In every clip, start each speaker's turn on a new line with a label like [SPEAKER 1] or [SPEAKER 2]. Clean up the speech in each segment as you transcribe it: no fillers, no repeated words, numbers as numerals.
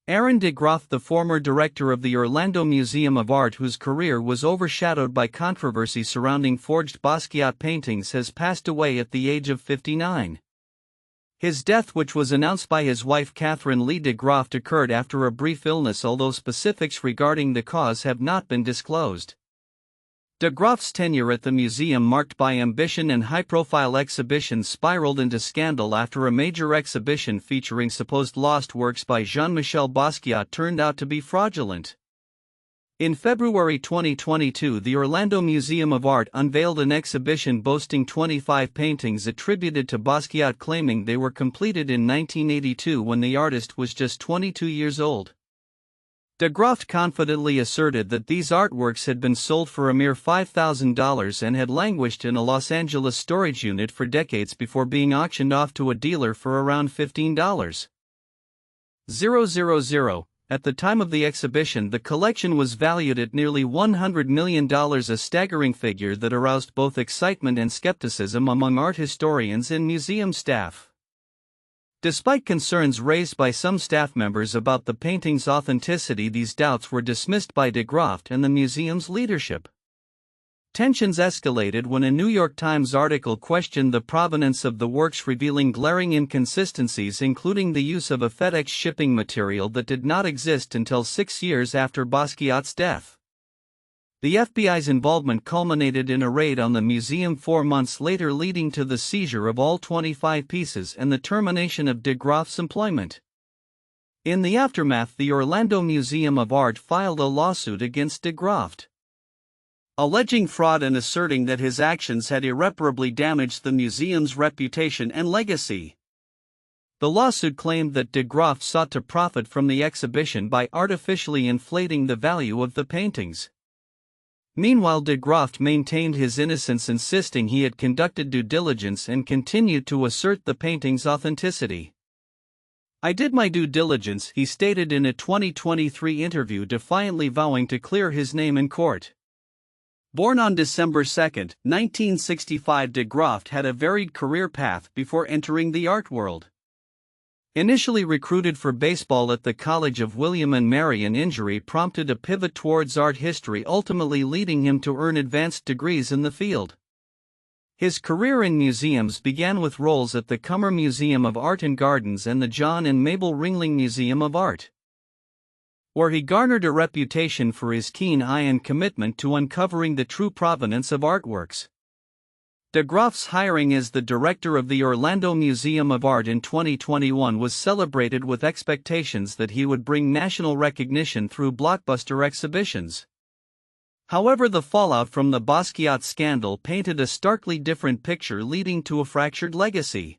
[SPEAKER 1] Aaron de Groft, the former director of the Orlando Museum of Art, whose career was overshadowed by controversy surrounding forged Basquiat paintings, has passed away at the age of 59. His death, which was announced by his wife Catherine Lee de Groft, occurred after a brief illness, although specifics regarding the cause have not been disclosed. De Groft's tenure at the museum, marked by ambition and high-profile exhibitions, spiraled into scandal after a major exhibition featuring supposed lost works by Jean-Michel Basquiat turned out to be fraudulent. In February 2022, the Orlando Museum of Art unveiled an exhibition boasting 25 paintings attributed to Basquiat, claiming they were completed in 1982 when the artist was just 22 years old. De Groft confidently asserted that these artworks had been sold for a mere $5,000 and had languished in a Los Angeles storage unit for decades before being auctioned off to a dealer for around $15,000. At the time of the exhibition, the collection was valued at nearly $100 million, a staggering figure that aroused both excitement and skepticism among art historians and museum staff. Despite concerns raised by some staff members about the painting's authenticity, these doubts were dismissed by de Groft and the museum's leadership. Tensions escalated when a New York Times article questioned the provenance of the works, revealing glaring inconsistencies, including the use of a FedEx shipping material that did not exist until 6 years after Basquiat's death. The FBI's involvement culminated in a raid on the museum 4 months later, leading to the seizure of all 25 pieces and the termination of de Groft's employment. In the aftermath, the Orlando Museum of Art filed a lawsuit against de Groft, alleging fraud and asserting that his actions had irreparably damaged the museum's reputation and legacy. The lawsuit claimed that de Groft sought to profit from the exhibition by artificially inflating the value of the paintings. Meanwhile, de Groft maintained his innocence, insisting he had conducted due diligence and continued to assert the painting's authenticity. "I did my due diligence," he stated in a 2023 interview, defiantly vowing to clear his name in court. Born on December 2, 1965, de Groft had a varied career path before entering the art world. Initially recruited for baseball at the College of William and Mary, an injury prompted a pivot towards art history, ultimately leading him to earn advanced degrees in the field. His career in museums began with roles at the Kummer Museum of Art and Gardens and the John and Mabel Ringling Museum of Art, where he garnered a reputation for his keen eye and commitment to uncovering the true provenance of artworks. De Groft's hiring as the director of the Orlando Museum of Art in 2021 was celebrated with expectations that he would bring national recognition through blockbuster exhibitions. However, the fallout from the Basquiat scandal painted a starkly different picture, leading to a fractured legacy.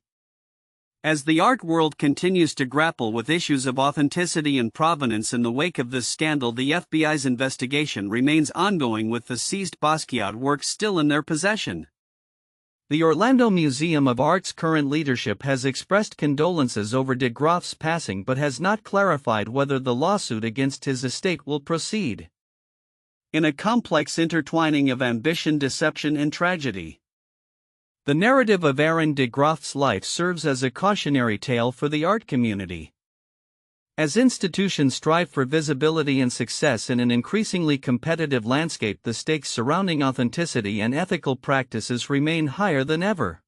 [SPEAKER 1] As the art world continues to grapple with issues of authenticity and provenance in the wake of this scandal, the FBI's investigation remains ongoing, with the seized Basquiat works still in their possession. The Orlando Museum of Art's current leadership has expressed condolences over de Groft's passing but has not clarified whether the lawsuit against his estate will proceed. In a complex intertwining of ambition, deception, and tragedy, the narrative of Aaron de Groft's life serves as a cautionary tale for the art community. As institutions strive for visibility and success in an increasingly competitive landscape, the stakes surrounding authenticity and ethical practices remain higher than ever.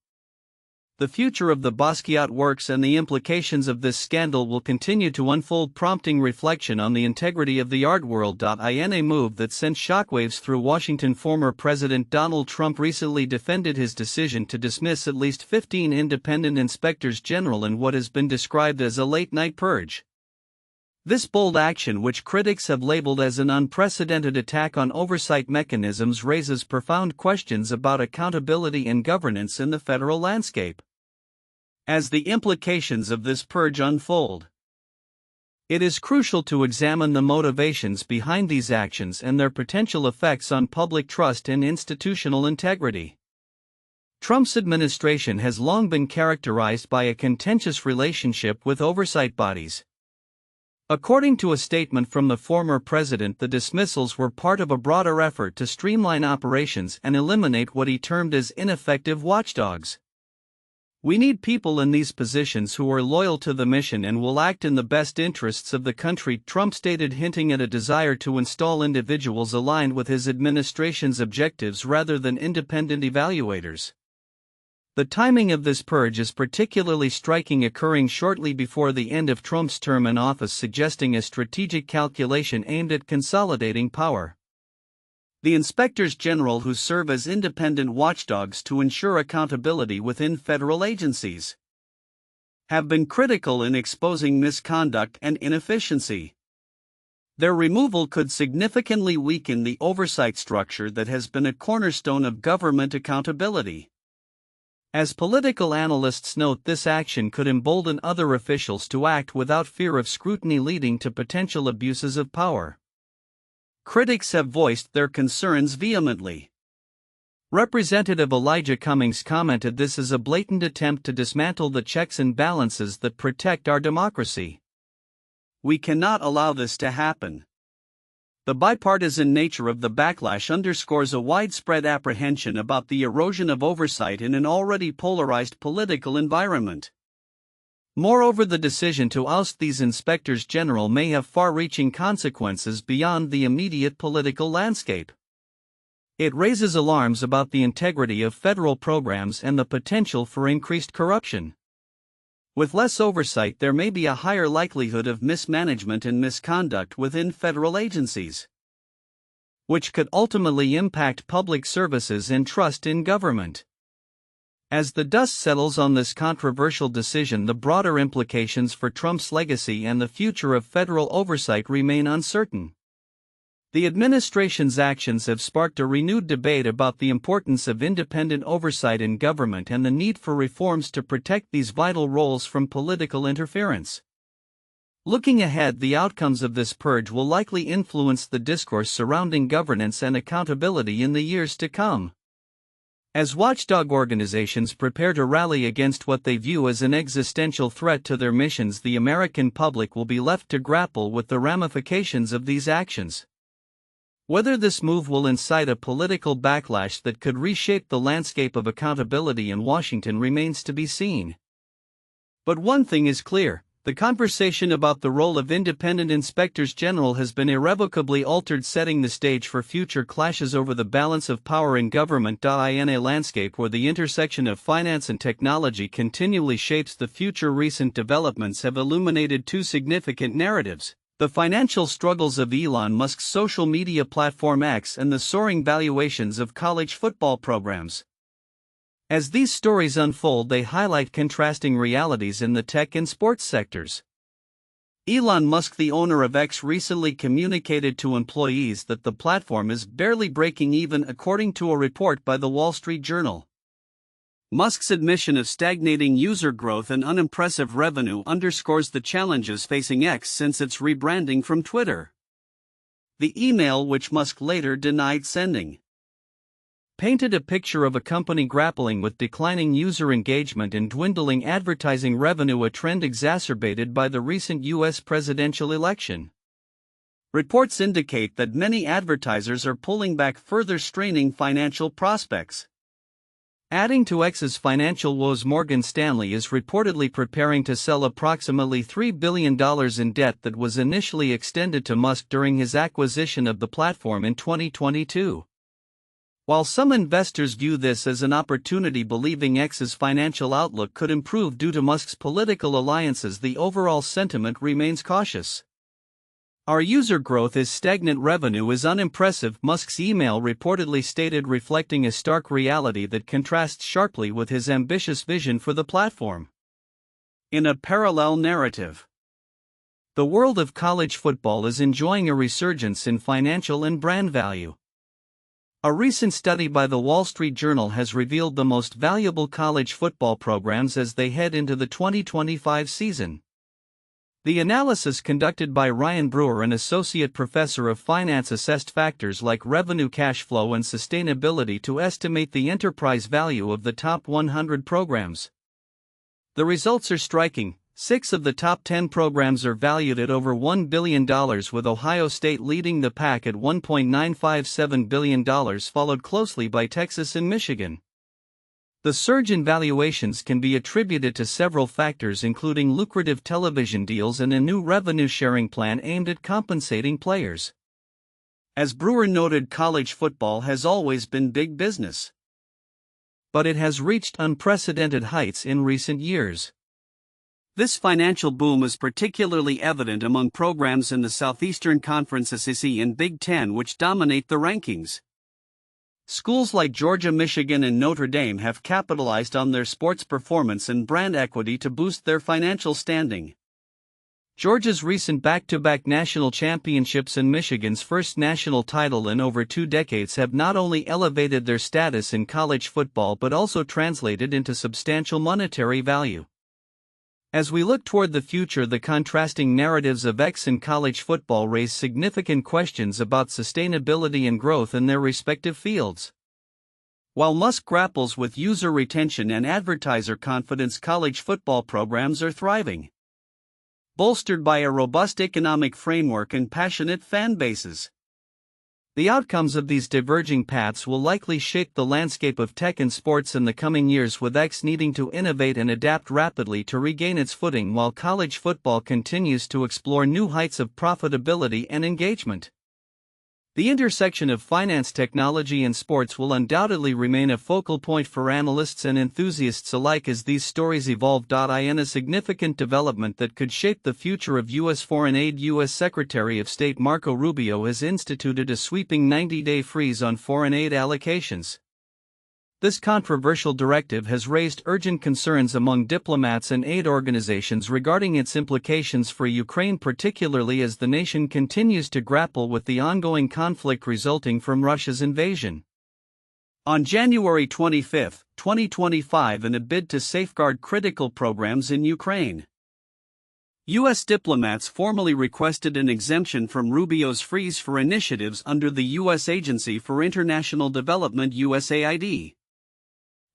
[SPEAKER 1] The future of the Basquiat works and the implications of this scandal will continue to unfold, prompting reflection on the integrity of the art world. In a move that sent shockwaves through Washington, former President Donald Trump recently defended his decision to dismiss at least 15 independent inspectors general in what has been described as a late-night purge. This bold action, which critics have labeled as an unprecedented attack on oversight mechanisms, raises profound questions about accountability and governance in the federal landscape. As the implications of this purge unfold, it is crucial to examine the motivations behind these actions and their potential effects on public trust and institutional integrity. Trump's administration has long been characterized by a contentious relationship with oversight bodies. According to a statement from the former president, the dismissals were part of a broader effort to streamline operations and eliminate what he termed as ineffective watchdogs. We need people in these positions who are loyal to the mission and will act in the best interests of the country, Trump stated, hinting at a desire to install individuals aligned with his administration's objectives rather than independent evaluators. The timing of this purge is particularly striking, occurring shortly before the end of Trump's term in office, suggesting a strategic calculation aimed at consolidating power. The inspectors general, who serve as independent watchdogs to ensure accountability within federal agencies, have been critical in exposing misconduct and inefficiency. Their removal could significantly weaken the oversight structure that has been a cornerstone of government accountability. As political analysts note, this action could embolden other officials to act without fear of scrutiny, leading to potential abuses of power. Critics have voiced their concerns vehemently. Representative Elijah Cummings commented, "This is a blatant attempt to dismantle the checks and balances that protect our democracy. We cannot allow this to happen." The bipartisan nature of the backlash underscores a widespread apprehension about the erosion of oversight in an already polarized political environment. Moreover, the decision to oust these inspectors general may have far-reaching consequences beyond the immediate political landscape. It raises alarms about the integrity of federal programs and the potential for increased corruption. With less oversight, there may be a higher likelihood of mismanagement and misconduct within federal agencies, which could ultimately impact public services and trust in government. As the dust settles on this controversial decision, the broader implications for Trump's legacy and the future of federal oversight remain uncertain. The administration's actions have sparked a renewed debate about the importance of independent oversight in government and the need for reforms to protect these vital roles from political interference. Looking ahead, the outcomes of this purge will likely influence the discourse surrounding governance and accountability in the years to come. As watchdog organizations prepare to rally against what they view as an existential threat to their missions, the American public will be left to grapple with the ramifications of these actions. Whether this move will incite a political backlash that could reshape the landscape of accountability in Washington remains to be seen. But one thing is clear: the conversation about the role of independent inspectors general has been irrevocably altered, setting the stage for future clashes over the balance of power in government. In a landscape where the intersection of finance and technology continually shapes the future, recent developments have illuminated two significant narratives: the financial struggles of Elon Musk's social media platform X and the soaring valuations of college football programs. As these stories unfold, they highlight contrasting realities in the tech and sports sectors. Elon Musk, the owner of X, recently communicated to employees that the platform is barely breaking even, according to a report by the Wall Street Journal. Musk's admission of stagnating user growth and unimpressive revenue underscores the challenges facing X since its rebranding from Twitter. The email, which Musk later denied sending, painted a picture of a company grappling with declining user engagement and dwindling advertising revenue, a trend exacerbated by the recent U.S. presidential election. Reports indicate that many advertisers are pulling back, further straining financial prospects. Adding to X's financial woes, Morgan Stanley is reportedly preparing to sell approximately $3 billion in debt that was initially extended to Musk during his acquisition of the platform in 2022. While some investors view this as an opportunity, believing X's financial outlook could improve due to Musk's political alliances, the overall sentiment remains cautious. "Our user growth is stagnant, revenue is unimpressive," Musk's email reportedly stated, reflecting a stark reality that contrasts sharply with his ambitious vision for the platform. In a parallel narrative, the world of college football is enjoying a resurgence in financial and brand value. A recent study by the Wall Street Journal has revealed the most valuable college football programs as they head into the 2025 season. The analysis, conducted by Ryan Brewer, an associate professor of finance, assessed factors like revenue, cash flow, and sustainability to estimate the enterprise value of the top 100 programs. The results are striking. 6 of the top 10 programs are valued at over $1 billion, with Ohio State leading the pack at $1.957 billion, followed closely by Texas and Michigan. The surge in valuations can be attributed to several factors, including lucrative television deals and a new revenue-sharing plan aimed at compensating players. As Brewer noted, college football has always been big business, but it has reached unprecedented heights in recent years. This financial boom is particularly evident among programs in the Southeastern Conference SEC and Big Ten, which dominate the rankings. Schools like Georgia, Michigan, and Notre Dame have capitalized on their sports performance and brand equity to boost their financial standing. Georgia's recent back-to-back national championships and Michigan's first national title in over 2 decades have not only elevated their status in college football but also translated into substantial monetary value. As we look toward the future, the contrasting narratives of X and college football raise significant questions about sustainability and growth in their respective fields. While Musk grapples with user retention and advertiser confidence, college football programs are thriving, bolstered by a robust economic framework and passionate fan bases. The outcomes of these diverging paths will likely shape the landscape of tech and sports in the coming years, with X needing to innovate and adapt rapidly to regain its footing while college football continues to explore new heights of profitability and engagement. The intersection of finance, technology, and sports will undoubtedly remain a focal point for analysts and enthusiasts alike as these stories evolve. In a significant development that could shape the future of U.S. foreign aid, U.S. Secretary of State Marco Rubio has instituted a sweeping 90-day freeze on foreign aid allocations. This controversial directive has raised urgent concerns among diplomats and aid organizations regarding its implications for Ukraine, particularly as the nation continues to grapple with the ongoing conflict resulting from Russia's invasion. On January 25, 2025, in a bid to safeguard critical programs in Ukraine, U.S. diplomats formally requested an exemption from Rubio's freeze for initiatives under the U.S. Agency for International Development (USAID).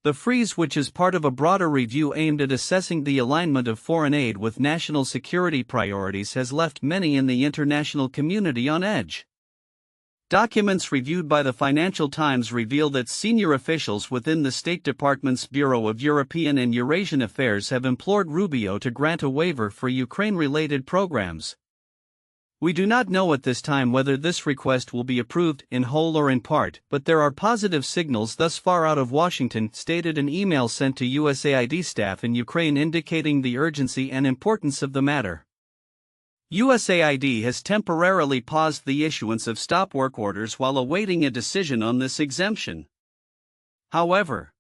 [SPEAKER 1] The freeze, which is part of a broader review aimed at assessing the alignment of foreign aid with national security priorities, has left many in the international community on edge. Documents reviewed by the Financial Times reveal that senior officials within the State Department's Bureau of European and Eurasian Affairs have implored Rubio to grant a waiver for Ukraine-related programs. We do not know at this time whether this request will be approved in whole or in part, but there are positive signals thus far out of Washington, stated an email sent to USAID staff in Ukraine indicating the urgency and importance of the matter. USAID has temporarily paused the issuance of stop work orders while awaiting a decision on this exemption. However,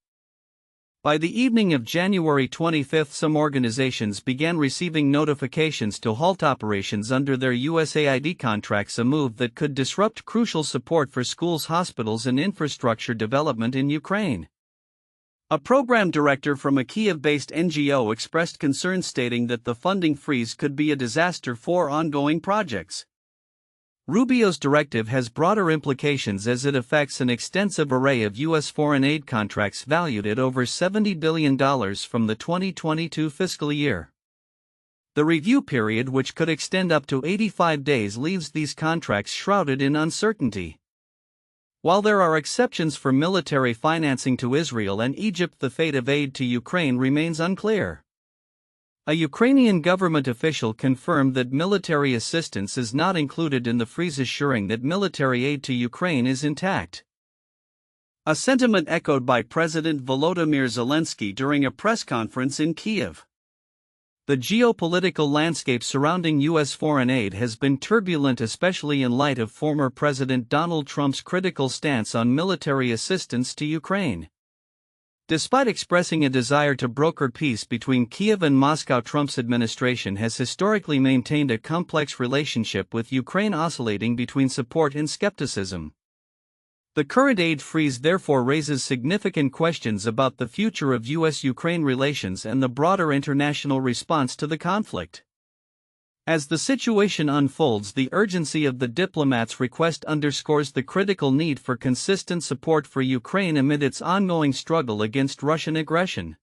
[SPEAKER 1] by the evening of January 25, some organizations began receiving notifications to halt operations under their USAID contracts, a move that could disrupt crucial support for schools, hospitals, and infrastructure development in Ukraine. A program director from a Kiev-based NGO expressed concern, stating that the funding freeze could be a disaster for ongoing projects. Rubio's directive has broader implications as it affects an extensive array of U.S. foreign aid contracts valued at over $70 billion from the 2022 fiscal year. The review period, which could extend up to 85 days, leaves these contracts shrouded in uncertainty. While there are exceptions for military financing to Israel and Egypt, the fate of aid to Ukraine remains unclear. A Ukrainian government official confirmed that military assistance is not included in the freeze, assuring that military aid to Ukraine is intact. A sentiment echoed by President Volodymyr Zelensky during a press conference in Kiev. The geopolitical landscape surrounding U.S. foreign aid has been turbulent, especially in light of former President Donald Trump's critical stance on military assistance to Ukraine. Despite expressing a desire to broker peace between Kiev and Moscow, Trump's administration has historically maintained a complex relationship with Ukraine, oscillating between support and skepticism. The current aid freeze therefore raises significant questions about the future of U.S.-Ukraine relations and the broader international response to the conflict. As the situation unfolds, the urgency of the diplomats' request underscores the critical need for consistent support for Ukraine amid its ongoing struggle against Russian aggression.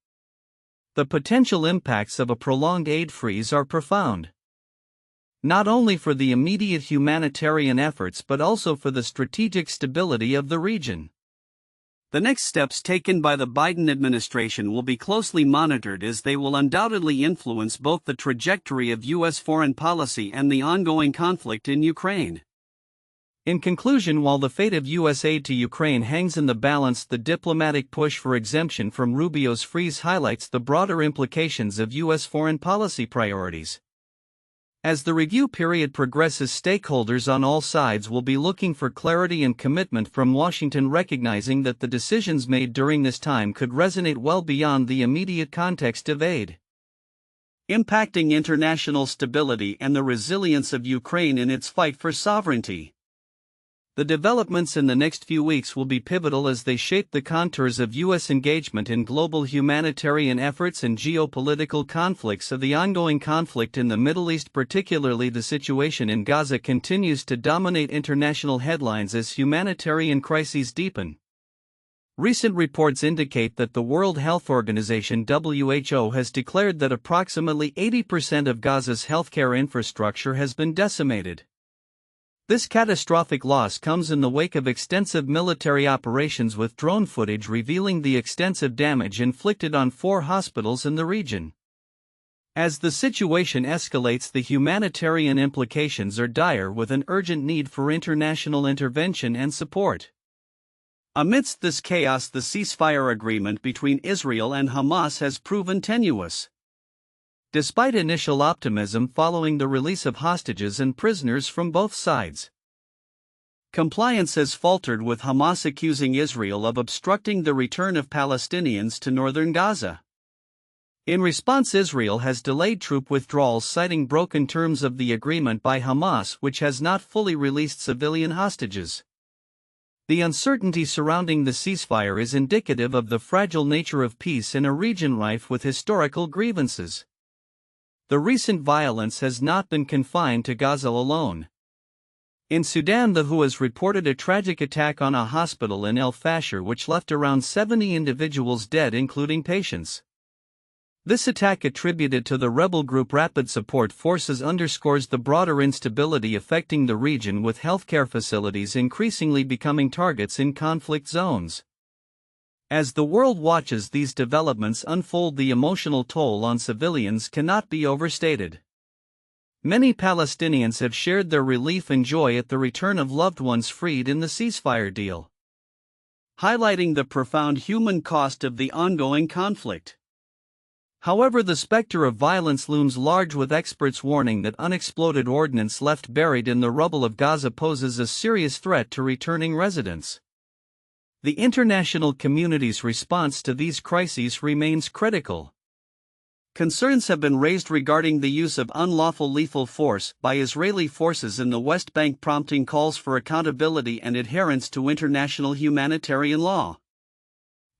[SPEAKER 1] The potential impacts of a prolonged aid freeze are profound, not only for the immediate humanitarian efforts but also for the strategic stability of the region.
[SPEAKER 2] The next steps taken by the Biden administration will be closely monitored, as they will undoubtedly influence both the trajectory of U.S. foreign policy and the ongoing conflict in Ukraine.
[SPEAKER 1] In conclusion, while the fate of U.S. aid to Ukraine hangs in the balance, the diplomatic push for exemption from Rubio's freeze highlights the broader implications of U.S. foreign policy priorities. As the review period progresses, stakeholders on all sides will be looking for clarity and commitment from Washington, recognizing that the decisions made during this time could resonate well beyond the immediate context of aid,
[SPEAKER 2] impacting international stability and the resilience of Ukraine in its fight for sovereignty.
[SPEAKER 1] The developments in the next few weeks will be pivotal as they shape the contours of U.S. engagement in global humanitarian efforts and geopolitical conflicts. Of the ongoing conflict in the Middle East, particularly the situation in Gaza, continues to dominate international headlines as humanitarian crises deepen. Recent reports indicate that the World Health Organization (WHO) has declared that approximately 80% of Gaza's healthcare infrastructure has been decimated. This catastrophic loss comes in the wake of extensive military operations, with drone footage revealing the extensive damage inflicted on 4 hospitals in the region. As the situation escalates, the humanitarian implications are dire, with an urgent need for international intervention and support.
[SPEAKER 2] Amidst this chaos, the ceasefire agreement between Israel and Hamas has proven tenuous.
[SPEAKER 1] Despite initial optimism following the release of hostages and prisoners from both sides,
[SPEAKER 2] compliance has faltered, with Hamas accusing Israel of obstructing the return of Palestinians to northern Gaza.
[SPEAKER 1] In response, Israel has delayed troop withdrawals, citing broken terms of the agreement by Hamas, which has not fully released civilian hostages. The uncertainty surrounding the ceasefire is indicative of the fragile nature of peace in a region rife with historical grievances. The recent violence has not been confined to Gaza alone. In Sudan, the WHO has reported a tragic attack on a hospital in El Fasher which left around 70 individuals dead, including patients. This attack, attributed to the rebel group Rapid Support Forces, underscores the broader instability affecting the region, with healthcare facilities increasingly becoming targets in conflict zones. As the world watches these developments unfold, the emotional toll on civilians cannot be overstated. Many Palestinians have shared their relief and joy at the return of loved ones freed in the ceasefire deal,
[SPEAKER 2] highlighting the profound human cost of the ongoing conflict.
[SPEAKER 1] However, the specter of violence looms large, with experts warning that unexploded ordnance left buried in the rubble of Gaza poses a serious threat to returning residents. The international community's response to these crises remains critical.
[SPEAKER 2] Concerns have been raised regarding the use of unlawful lethal force by Israeli forces in the West Bank, prompting calls for accountability and adherence to international humanitarian law.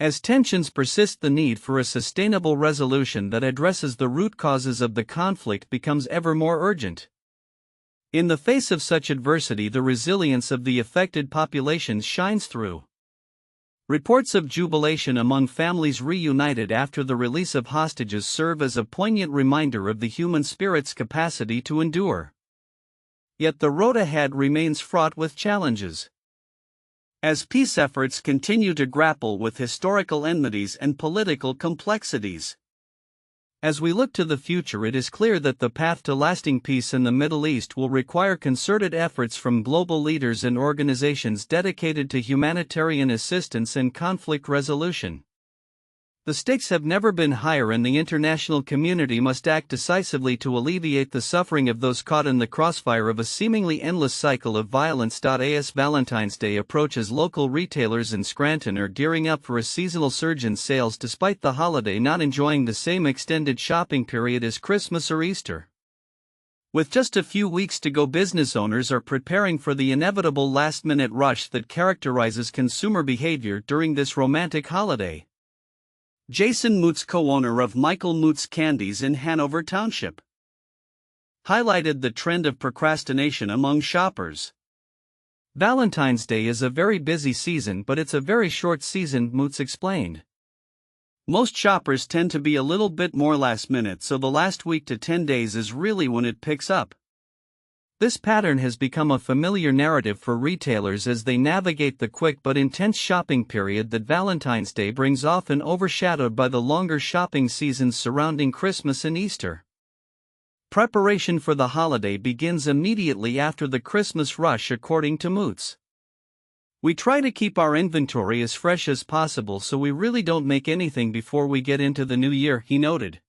[SPEAKER 1] As tensions persist, the need for a sustainable resolution that addresses the root causes of the conflict becomes ever more urgent. In the face of such adversity, the resilience of the affected populations shines through. Reports of jubilation among families reunited after the release of hostages serve as a poignant reminder of the human spirit's capacity to endure. Yet the road ahead remains fraught with challenges,
[SPEAKER 2] as peace efforts continue to grapple with historical enmities and political complexities.
[SPEAKER 1] As we look to the future, it is clear that the path to lasting peace in the Middle East will require concerted efforts from global leaders and organizations dedicated to humanitarian assistance and conflict resolution. The stakes have never been higher, and the international community must act decisively to alleviate the suffering of those caught in the crossfire of a seemingly endless cycle of violence. As Valentine's Day approaches, local retailers in Scranton are gearing up for a seasonal surge in sales, despite the holiday not enjoying the same extended shopping period as Christmas or Easter. With just a few weeks to go, business owners are preparing for the inevitable last-minute rush that characterizes consumer behavior during this romantic holiday.
[SPEAKER 2] Jason Moots, co-owner of Michael Moots Candies in Hanover Township, highlighted the trend of procrastination among shoppers.
[SPEAKER 1] Valentine's Day is a very busy season, but it's a very short season, Moots explained.
[SPEAKER 2] Most shoppers tend to be a little bit more last minute, so the last week to 10 days is really when it picks up.
[SPEAKER 1] This pattern has become a familiar narrative for retailers as they navigate the quick but intense shopping period that Valentine's Day brings, often overshadowed by the longer shopping seasons surrounding Christmas and Easter. Preparation for the holiday begins immediately after the Christmas rush, according to Moots. We try to keep our inventory as fresh as possible, so we really don't make anything before we get into the new year, he noted.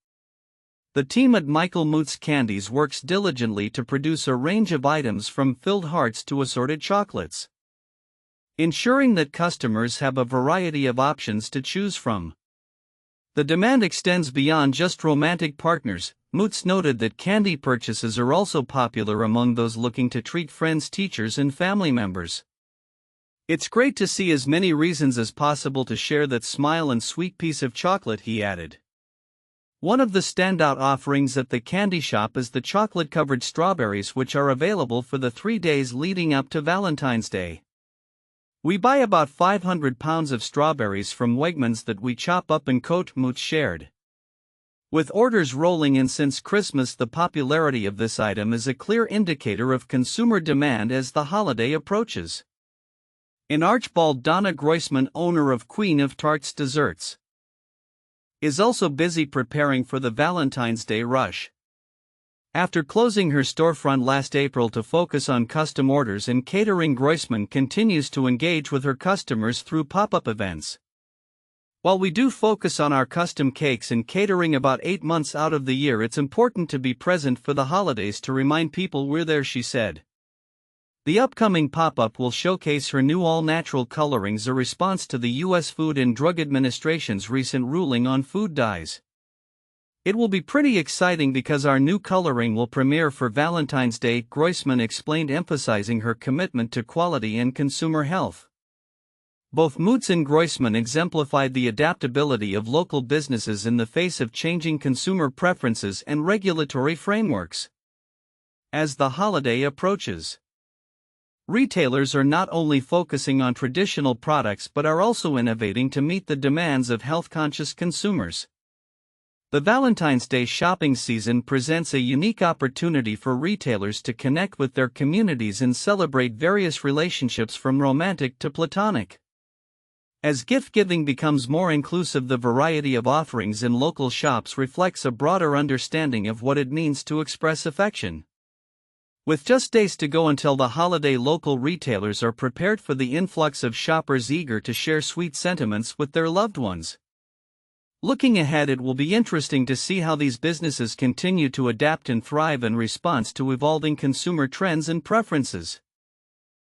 [SPEAKER 1] The team at Michael Moots Candies works diligently to produce a range of items from filled hearts to assorted chocolates, ensuring that customers have a variety of options to choose from. The demand extends beyond just romantic partners. Moots noted that candy purchases are also popular among those looking to treat friends, teachers, and family members. It's great to see as many reasons as possible to share that smile and sweet piece of chocolate, he added. One of the standout offerings at the candy shop is the chocolate-covered strawberries, which are available for the 3 days leading up to Valentine's Day. We buy about 500 pounds of strawberries from Wegmans that we chop up and coat, Moots shared. With orders rolling in since Christmas, the popularity of this item is a clear indicator of consumer demand as the holiday approaches. In Archibald, Donna Groisman, owner of Queen of Tarts Desserts, is also busy preparing for the Valentine's Day rush. After closing her storefront last April to focus on custom orders and catering, Groisman continues to engage with her customers through pop-up events. While we do focus on our custom cakes and catering about 8 months out of the year, it's important to be present for the holidays to remind people we're there, she said. The upcoming pop-up will showcase her new all-natural colorings, a response to the U.S. Food and Drug Administration's recent ruling on food dyes. It will be pretty exciting because our new coloring will premiere for Valentine's Day, Groisman explained, emphasizing her commitment to quality and consumer health. Both Moots and Groisman exemplified the adaptability of local businesses in the face of changing consumer preferences and regulatory frameworks. As the holiday approaches, retailers are not only focusing on traditional products but are also innovating to meet the demands of health-conscious consumers. The Valentine's Day shopping season presents a unique opportunity for retailers to connect with their communities and celebrate various relationships from romantic to platonic. As gift-giving becomes more inclusive, the variety of offerings in local shops reflects a broader understanding of what it means to express affection. With just days to go until the holiday, local retailers are prepared for the influx of shoppers eager to share sweet sentiments with their loved ones. Looking ahead, it will be interesting to see how these businesses continue to adapt and thrive in response to evolving consumer trends and preferences.